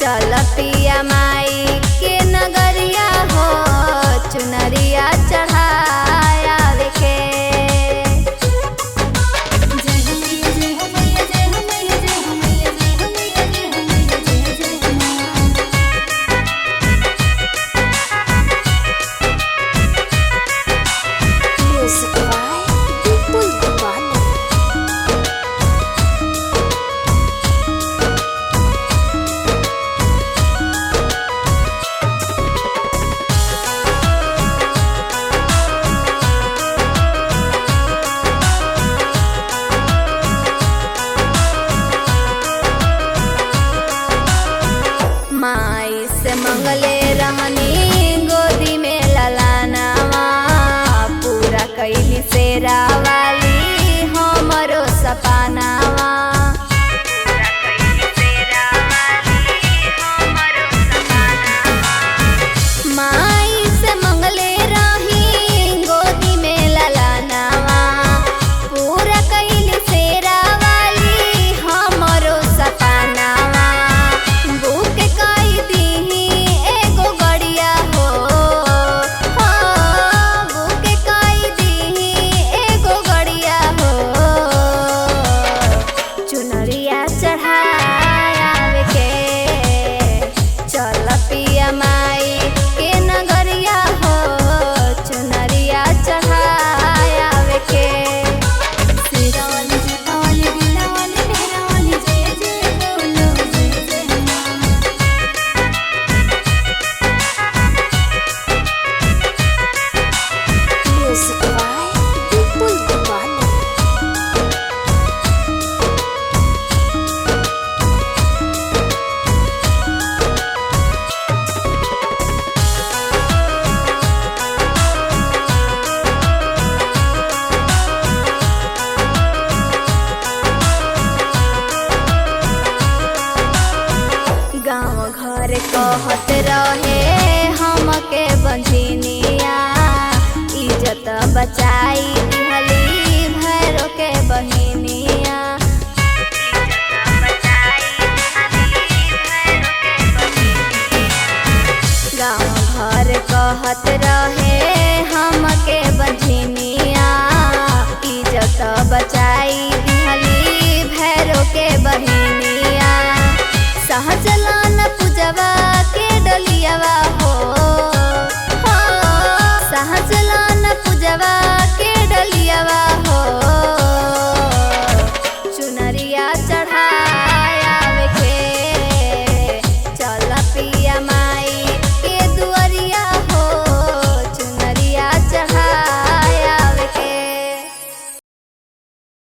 चल पिया माई के नगरिया हो चुनरिया चढ़ावे के। माई से मंगले रहनी गोदी में ललानावा पूरा कैली सेरा वाली हमरो सपनावा। माई से मंगले रही गोदी में ललानावा पूरा कैली सेरा वाली हमरो सपनावा। बुक कई दीही एगो गड़िया हो बुक कई दीही एगो गड़िया हो चुनरिया चढ़ावे के। चल पिया माई के नगरिया हो चुनरिया चढ़ावे के। गाँव घर कहत रहे हमके बंझिनिया इज्जत बचाई दिहली भैरो के बहिनिया। गाँव घर कहत रहे हमके बंझिनिया इज्जत बचाई दिहली भैरो के बहिनिया। सहजलान पूजवा के डलियावा हो सहजलान पूजवा के डलियावा हो चुनरिया चढ़ावे के। चल पिया माई